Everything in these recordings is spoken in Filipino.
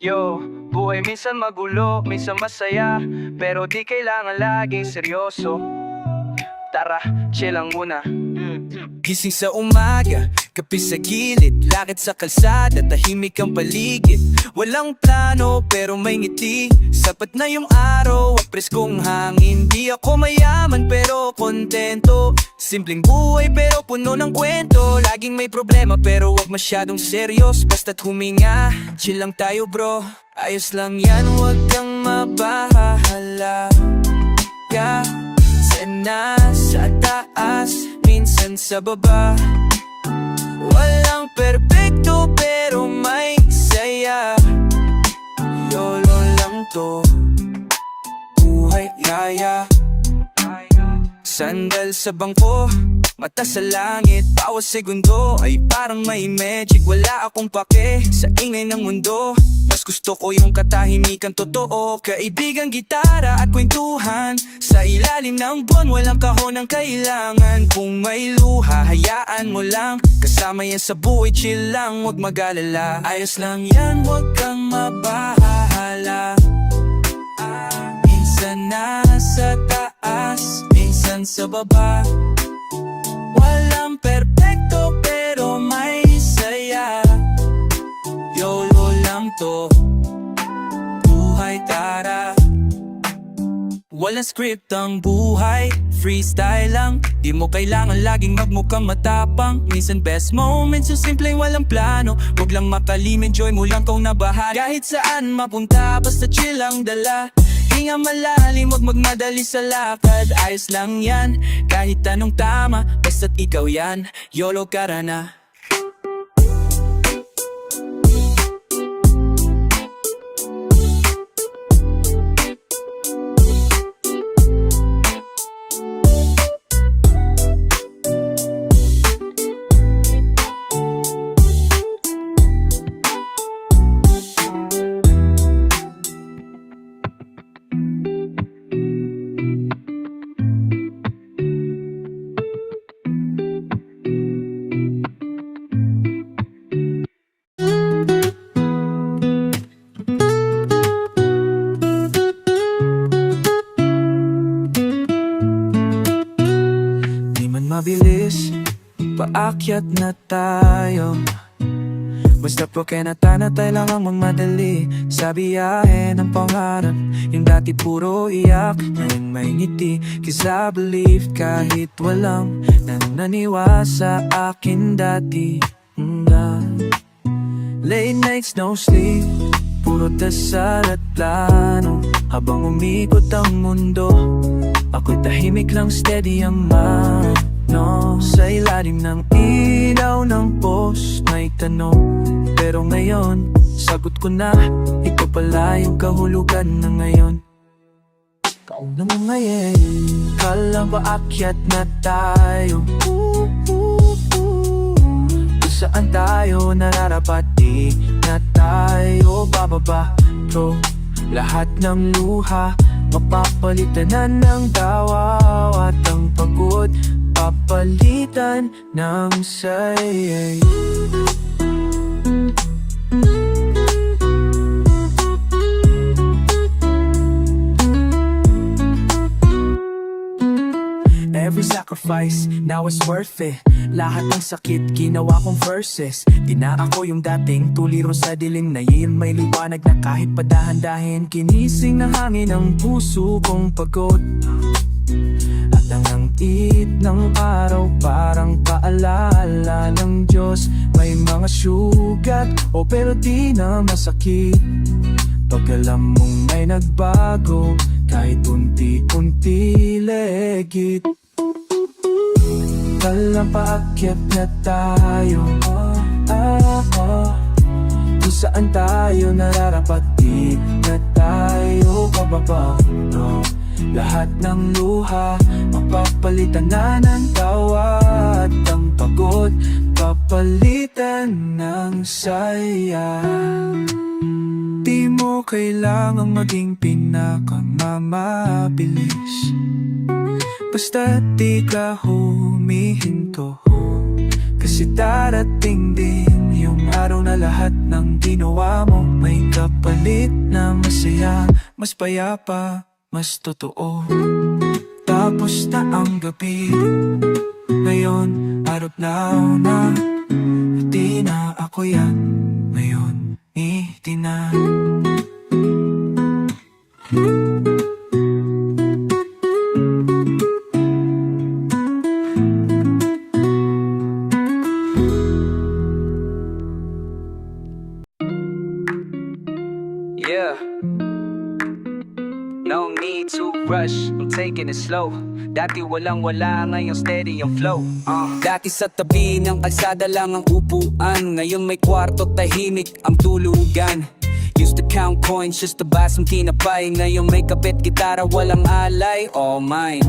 Yo, buhay minsan magulo, minsan masaya, pero di kailangan laging seryoso. Tara, chill lang muna. Gising sa umaga, kape sa gilid, lakad sa kalsada, tahimik ang paligid. Walang plano pero may ngiti, sapat na yung araw at preskong hangin. Di ako mayaman pero kontento, simpleng buhay pero puno ng kwento. Laging may problema pero wag masyadong serious, basta't huminga, chill lang tayo bro. Ayos lang yan, wag kang mabahala ka. Sana sa taas, minsan sa baba. Walang perpekto pero may saya. YOLO lang to, buhay yaya. Sandal sa bangko, mata sa langit. Bawat segundo ay parang may magic. Wala akong pake sa ingay ng mundo, mas gusto ko yung katahimikan totoo. Kaibigan, gitara at kwentuhan sa ilalim ng buwan, walang kahon ng kailangan. Kung may luha, hayaan mo lang, kasama yan sa buhay, chill lang, huwag mag-alala. Ayos lang yan, huwag kang mabahala. Minsan nasa taas, minsan sa baba. Walang perpekto pero may saya. YOLO lang to, buhay tara. Walang script ang buhay, freestyle lang. Di mo kailangan laging magmukhang matapang. Minsan best moments yung simpleng walang plano. Huwag lang makalim, enjoy mo lang kung nabahan. Kahit saan mapunta, basta chill ang dala. Hinga malalim, wag magmadali sa lakad. Ayos lang yan, kahit anong tama, basta't ikaw yan, YOLO ka na. Mabilis, paakyat na tayo. Basta po kinata na tayo lang ang magmadali sa biyahe ng pangarap. Yung dati puro iyak, ngayon may ngiti. Cause I believed kahit walang nananiwa sa akin dati. Late nights, no sleep, puro dasal at plano. Habang umikot ang mundo, ako'y tahimik lang, steady ang mind. Sa ilalim ng ilaw ng post may tanong, pero ngayon sagot ko na, ikaw pala yung kahulugan na ngayon. Kaunang ngayon, kala ba akyat na tayo? Kung saan tayo nararapat, di na tayo bababa. Bro, lahat ng luha mapapalitan na ng tawa, at ang pagod papalitan ng saya. Every sacrifice, now it's worth it. Lahat ng sakit, ginawa kong verses. Di na ako yung dating tuliro sa dilim, na yun may liwanag na kahit padahan-dahin. Kinising ng hangin ang puso kong pagod, at ang tit ng araw parang paalala ng Diyos. May mga sugat, pero di na masakit pag alam mong may nagbago, kahit unti-unti legit. Kala paakyat na tayo, kung saan tayo nararapat, di na tayo bababa. Lahat ng luha mapapalitan na ng tawa, at ang pagod papalitan ng saya. Di mo kailangang maging pinakamamabilis, basta di ka humihinto. Kasi darating din yung araw na lahat ng ginawa mo may kapalit na masaya, mas payapa, mas totoo. Tapos na ang gabi, ngayon araw na, di na ako yan, ngayon di na. Yeah. No need to rush, I'm taking it slow. Dati walang-wala, ngayon steady yung flow. Dati sa tabi ng kalsada lang ang upuan, ngayon may kwarto, tahimik ang tulugan. Used to count coins just to buy some tinapay, ngayon may kapit, gitara, walang alay, all mine.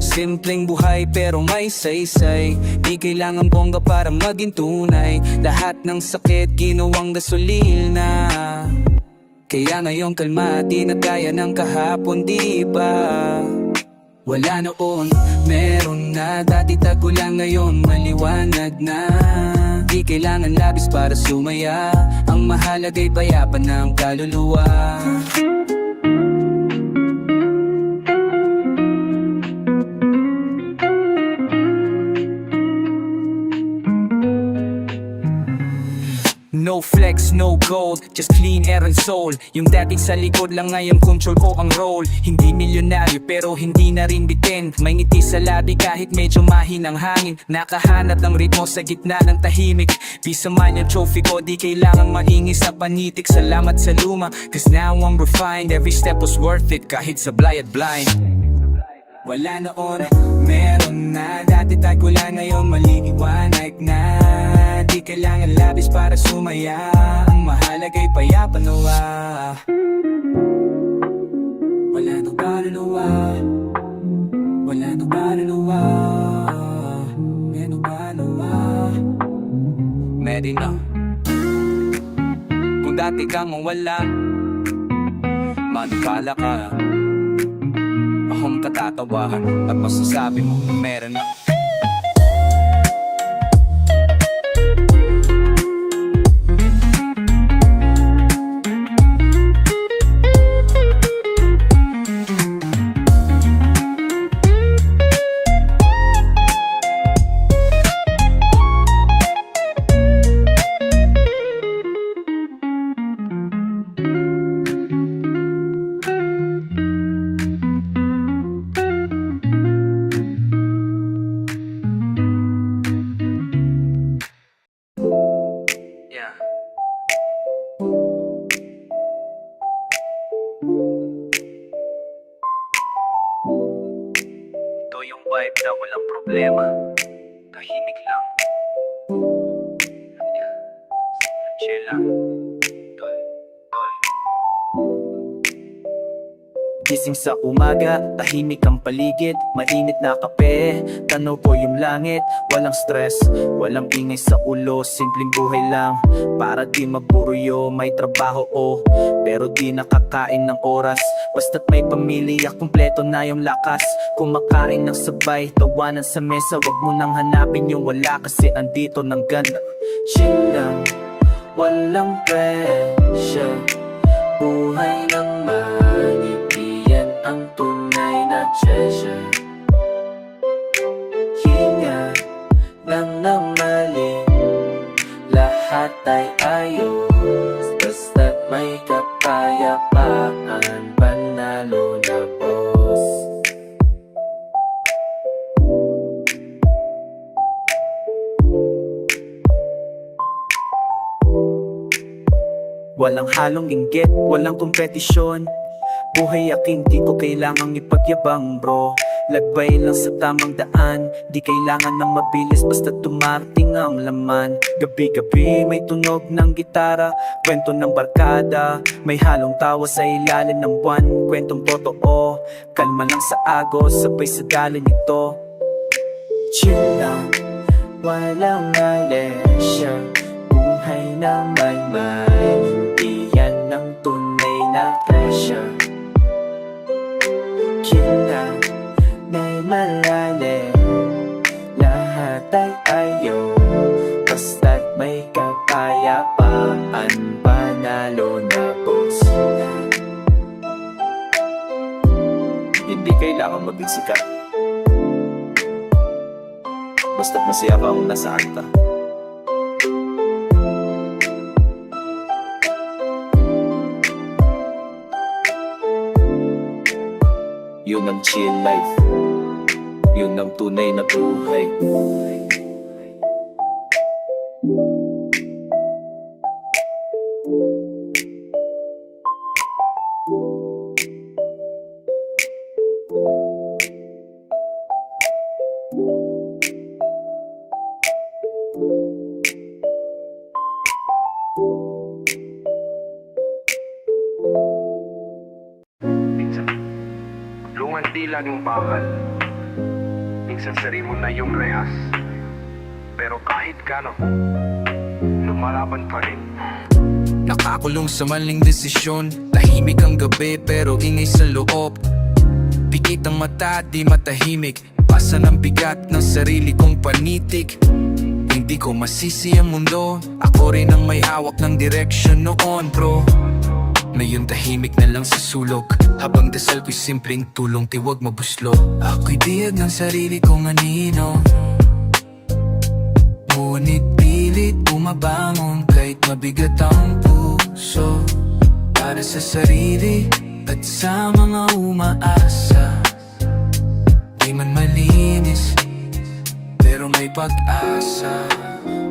Simpleng buhay pero may saysay, di kailangan bongga para maging tunay. Lahat ng sakit ginawang gasolina, kaya ngayon kalma, di na kaya ng kahapon, di ba? Wala noon, meron na. Dati tagulan, ngayon maliwanag na. Di kailangan labis para sumaya, ang mahalaga'y payapa ng kaluluwa. No flex, no gold, just clean air and soul. Yung dating sa likod lang ngayon control ko ang role. Hindi milyonaryo pero hindi na rin bitin. May ngiti sa labi kahit medyo mahinang hangin. Nakahanap ng ritmo sa gitna ng tahimik. Bisa man yung trophy ko, di kailangang maingi sa panitik. Salamat sa luma, cause now I'm refined. Every step was worth it kahit sablay at blind. Wala noon, meron na. Dati tagulan, ngayon maliliwanag na. Di kailangan labis para sumaya, ang mahalaga'y payapa nawa. Wala na kaluluwa, wala na kaluluwa, ano ba nawa? Medi na. Kung dati kang wala, manukala ka, akong katatawahan at masasabi mo meron na. Yeah. Ito yung vibe na walang problema, tahimik lang. Yeah. Chill lang. Tol, tol. Gising sa umaga, tahimik ang paligid, mainit na kape, tanaw po yung langit. Walang stress, walang ingay sa ulo, simpleng buhay lang. Para di maburuyo, may trabaho pero di nakakain ng oras. Basta't may pamilya, kumpleto na yung lakas. Kumakain ng sabay, tawanan sa mesa, wag mo nang hanapin yung wala, kasi andito ng ganda. Chill lang, walang pressure, buhay ng manipiyan ang tunay na treasure. Hinga lang na mali, lahat ay ayos, basta't may kapayapaan, panalo na boss. Walang halong inggit, walang kompetisyon. Buhay aking di ko kailangang ipagyabang bro. Lagbay lang sa tamang daan, di kailangan ng mabilis basta tumarating ang laman. Gabi-gabi may tunog ng gitara, kwento ng barkada, may halong tawa sa ilalim ng buwan. Kwentong totoo, kalma lang sa agos, sabay sa daloy nito. Chill lang, walang alesya, buhay na may iyan ng tunay na pressure. Chill lang, may malalim, lahat ay ayaw, basta't may kapayapaan. kapayapaan, panalo na boss. Hindi kailangan maging sikat, basta't masaya kang nasaan ka. Yun ang chill life, yun ang tunay na buhay. Minsan, lungan dila ng bakal. Minsan sarili mo na yung rehas. Pero kahit kano, lumalaban pa rin. Nakakulong sa maling desisyon, tahimik ang gabi pero ingay sa loob. Pikit ang mata, di matahimik, pasa ng bigat ng sarili kong panitik. Hindi ko masisi ang mundo, ako rin ang may hawak ng direksyon noon bro. Ngayon tahimik na lang sa sulok, habang dasal ko'y simpleng tulong, tiwag mabuslo. Ako'y diyag ng sarili kong anino, ngunit pilit bumabangon kahit mabigat ang puso. Para sa sarili at sa mga umaasa, di man malinis pero may pag-asa.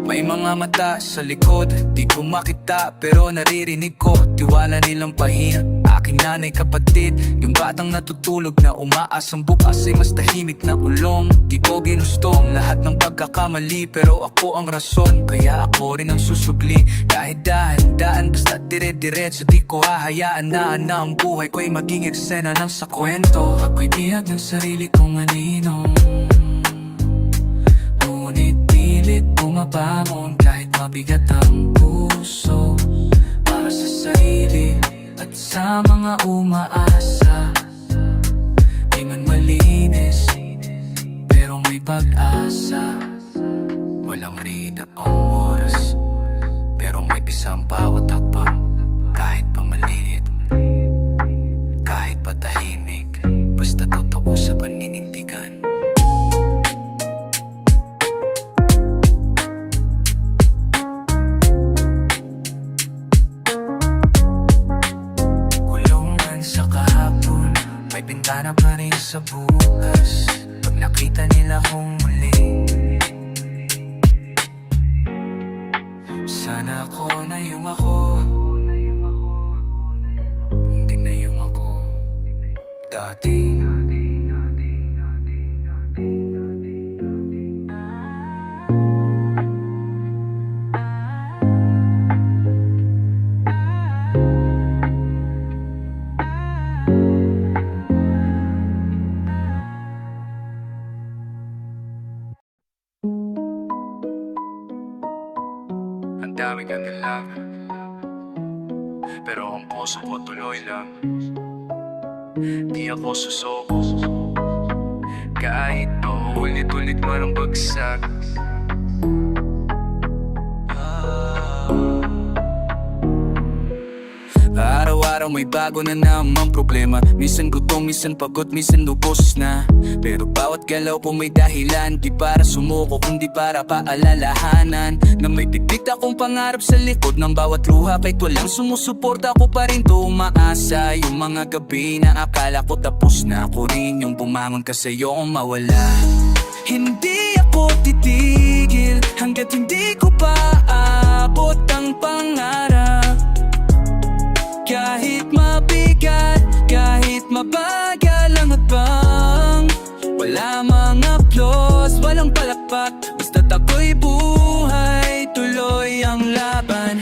May mga mata sa likod, di ko makita pero naririnig ko. Tiwala nilang pahinga, aking nanay kapatid. Yung batang natutulog na umaasang bukas ay mas tahimik na ulong. Di ko ginustong lahat ng pagkakamali pero ako ang rason, kaya ako rin ang susubli. Kahit dahan-dahan basta dire-diretso, di ko hahayaan na ang buhay ko'y maging eksena ng sa kwento. Ako'y bihag ng sarili kong anino, ngunit pilit bumabangon kahit mabigat ang puso. Para sa sarili at sa mga umaasa, di man malinis pero may pag-asa. Walang rida ang oras pero may pisang bawat hakbang. Kahit pa maliit, kahit pa tahimik, basta totoo sa paninindigan. May bintana pa rin sa bukas, pag nakita nila kong muli. Sana ako na yung ako, hindi na yung ako dati. Ang daming kanilang, pero ang puso ko tuloy lang. Di ako susuko, kahit ulit-ulit man ang bagsak. Araw-araw may bago na namang problema. Minsan gutom, minsan pagod, minsan lubos na. Pero bawat galaw ko may dahilan, di para sumuko kundi para paalalahanan na may pipit akong pangarap sa likod ng bawat luha. Kahit walang sumusuporta, ako pa rin to umaasa. Yung mga gabi na akala ko tapos na, ako rin yung bumangon kasi yung mawala. Hindi ako titigil hanggat hindi ko pa abot ang pangarap. Kahit mabigat, kahit mabagal ang hadbang, wala mga applause, walang palakpak, basta't ako'y buhay, tuloy ang laban.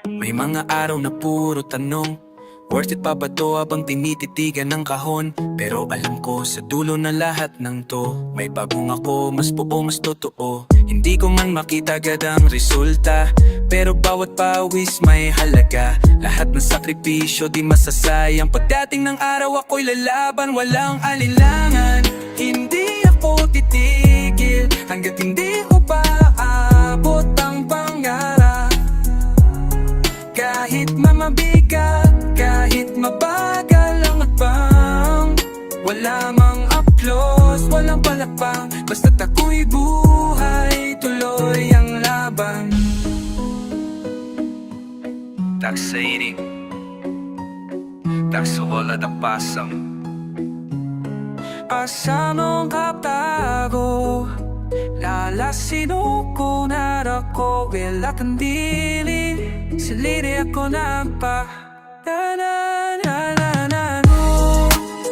May mga araw na puro tanong, Worth it pa ba to habang tinititigan ng kahon? Pero alam ko sa dulo na lahat ng to may bagong ako, mas buo, mas totoo. Hindi ko man makita agad ang resulta, pero bawat pawis may halaga. Lahat ng sakripisyo di masasayang. Pagdating ng araw ako'y lalaban, walang alinlangan. Hindi ako titigil hanggat hindi ko pa aabot ang pangarap. Kahit mamabigat, kahit mabagal ang hakbang, wala mang applause, walang palakpang. Basta't ako'y buhay, tuloy ang laban. Tagsairing, tagsuwala na pasang asa mong kaptago, lalasin ko na ako, wala kang dili, siliri ako na pa.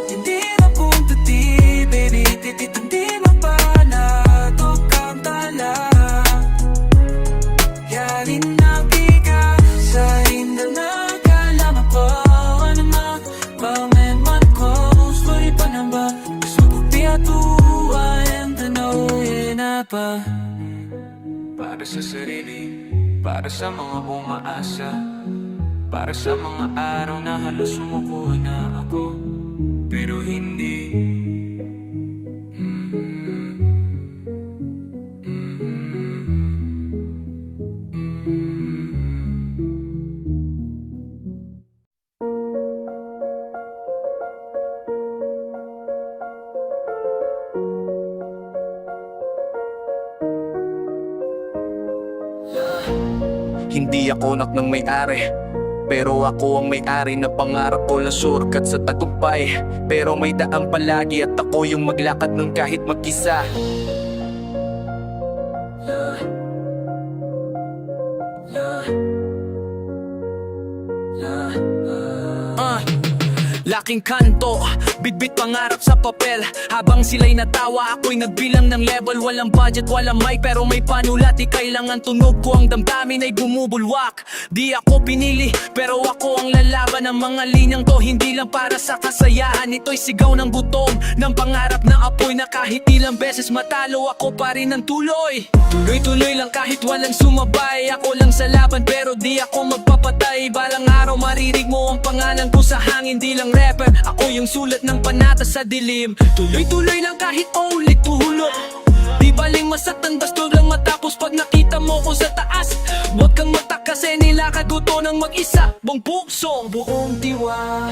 Hindi na punta di, baby, hindi mapanato kang tala. Yarin na biga, sa hinda na kalama ko, ano na, bangin man ko, sorry pa na ba? Gusto ko piyatuwa, and tanawin na pa. Para sa sarili, para sa mga umaasa, para sa mga araw na halos sumuko na ako, pero hindi. Hindi ako anak ng may-ari, pero ako ang may-ari na pangarap ko na surkat sa tagumpay. Pero may daan palagi at ako yung maglakad ng kahit mag-isa. Laking kanto, bitbit pangarap sa papel. Habang sila'y natawa, ako'y nagbilang ng level. Walang budget, walang mic, pero may panulat. Di kailangan tunog ko, ang damdamin ay bumubulwak. Di ako pinili, pero ako ang lalaban. Ng mga linyang to, hindi lang para sa kasayahan. Ito'y sigaw ng gutom, ng pangarap na apoy. Na kahit ilang beses matalo, ako pa rin ang tuloy. Tuloy-tuloy lang kahit walang sumabay. Ako lang sa laban, pero di ako magpapatay. Balang araw maririg mo ang pangalan ko sa hangin. Di lang rapper, ako yung sulat ng panata sa dilim. Tuloy-tuloy lang kahit ulit tuhulog. Di baling masaktan, basta lang matapos pag nakita mo ko sa taas. Huwag kang matak kasi nilakad ko to ng mag-isa. Buong puso, buong diwa.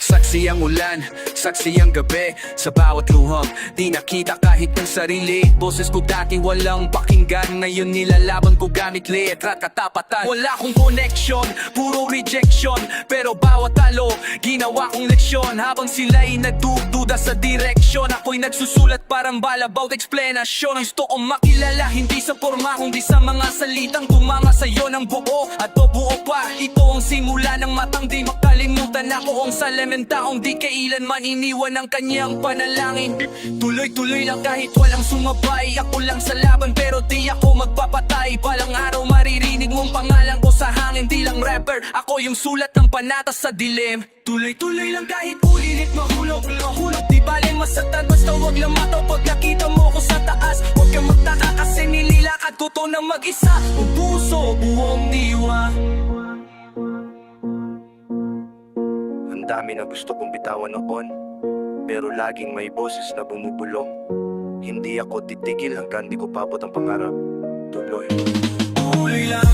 Saksi ang ulan, saksi ang gabi. Sa bawat luhang, di nakita kahit ng sarili. Boses ko dati walang pakinggan, ngayon nilalaban ko gamit letra at katapatan. Wala akong connection, puro rejection, pero bawat talo, ginawa kong leksyon. Habang sila'y nagdududa sa direksyon, ako'y nagsusulat parang bala bawat eksplanasyon. Gusto kong makilala, hindi sa forma, kundi sa mga salitang tumama sa'yo ng buo. At buo pa, ito ang simula ng matang di makalimutan. Ako ang salamin taong di kailanman iniwan ng kanyang panalangin. Tuloy-tuloy lang kahit walang sumabay. Ako lang sa laban pero di ako magpapatay. Balang araw maririnig mong pangalan ko sa hangin. Di lang rapper, ako yung sulat ng panata sa dilim. Tuloy-tuloy lang kahit ulilit mahulog. Di baling masaktan, basta wag lang mataw pag nakita mo ko sa taas. Huwag kang magtaka kasi nililakad ko to ng mag-isa. Ang puso, buong diwa. Ang dami na gusto kong bitawan noon, pero laging may boses na bumubulong. Hindi ako titigil hanggang di ko paabot ang pangarap. Tuloy. Tuloy lang.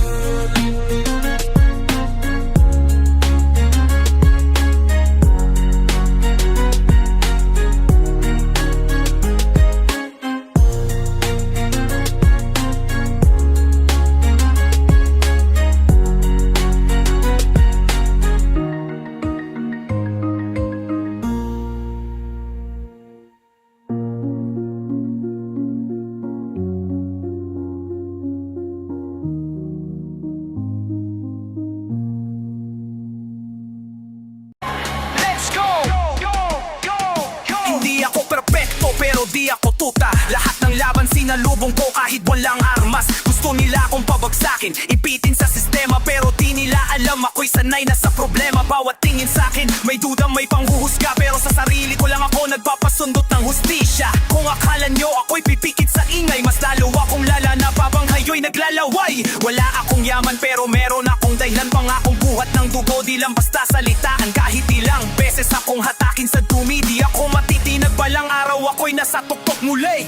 Pero di ako tuta. Lahat ng laban sinalubong ko kahit walang armas. Gusto Gusto nila akong pabagsakin, ipitin sa sistema, pero di nila alam ako'y sanay na sa problema. Bawat tingin sa'kin, may duda, may panghuhusga, pero sa sarili ko lang ako nagpapasundot ng hustisya. Kung akala nyo ako'y pipikit sa ingay, mas lalo akong lalana habang kayo'y naglalaway. Wala akong yaman pero meron akong dahilan, pangakong buhat ng dugo, di lang basta salitaan. Kahit ilang beses akong hatakin sa dumi, di ako matitinag, balang araw ako'y nasa tuktok muli.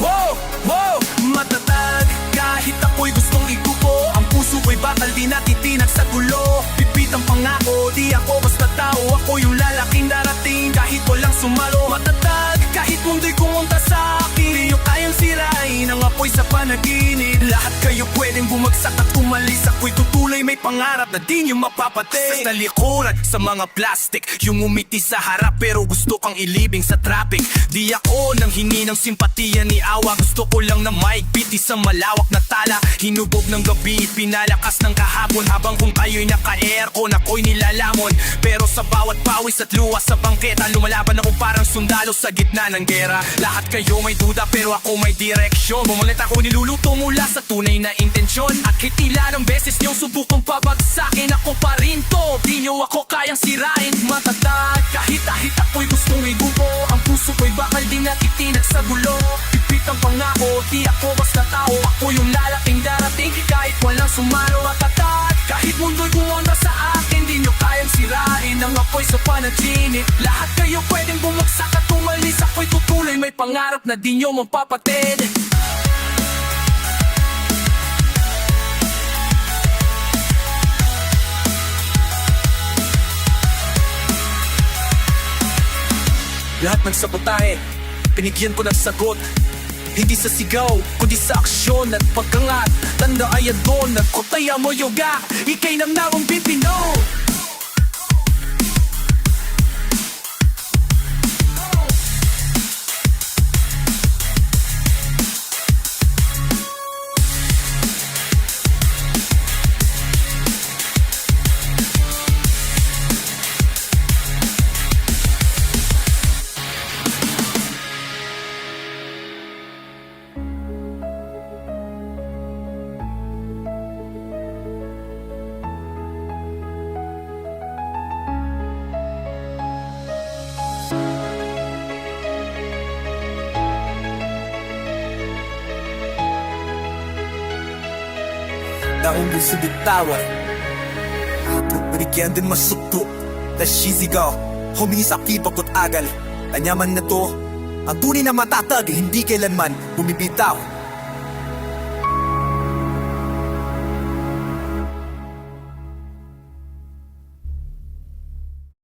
Wow, wow, matatag, kahit ako'y gustong igupo, ang puso ko'y bakal di natitinag sa gulo. Pipit ang pangako, di ako basta tao, ako yung lalaking darating kahit walang sumalo. Matatag, kahit mundo'y kumunta sa akin, di nyo kayang sirain ang ako'y sa panaginip. Lahat kayo pwedeng bumagsak at umalis, ako'y tutuloy, may pangarap na di nyo mapapatid. Sa talikuran, sa mga plastic, yung umiti sa harap pero gusto kang ilibing sa traffic. Di ako nang hingi ng simpatiya ni awa, gusto ko lang na maigpit isang malawak na tala. Hinubog ng gabi, pinalakas ng kahapon, habang kung kayo'y naka-aircon, ako'y nilalamon. Pero sa bawat pawis at luwas sa bangketa, lumalaban ako parang sundalo sa gitna ng gera. Lahat kayo may duda pero ako may direksyon, bumulit ako niluluto mula sa tunay na intensyon. At kitila ng beses niyong subukang pabagsakin, ako pa rin to, di niyo ako kayang sirain. Matatag, kahit ako'y gustong igubo, ang puso ko'y bakal di natitinag sa gulo. Pipit ang pangako, di ako basta tao, ako yung lalaking darating kahit walang sumalo. Matatag, kahit mundo'y kumontra sa akin, di nyo kayang sirain ang ako'y sa panaginip. Lahat kayo pwedeng bumagsak at umalis, ako'y tutuloy, may pangarap na di nyo mapapatid. Lahat ng sabotahe, binigyan ko ng sagot. Hindi sa sigaw, kundi sa aksyon at pagkangat. Tanda ay doon, nagkotaya mo yoga, ikay nang narong pipino. Naong gusto bitawan at binigyan din masukto. Nasisigaw, humingi sa kibak at agal. Anyaman na to, ang tunay na matatag, hindi kailanman bumibitaw.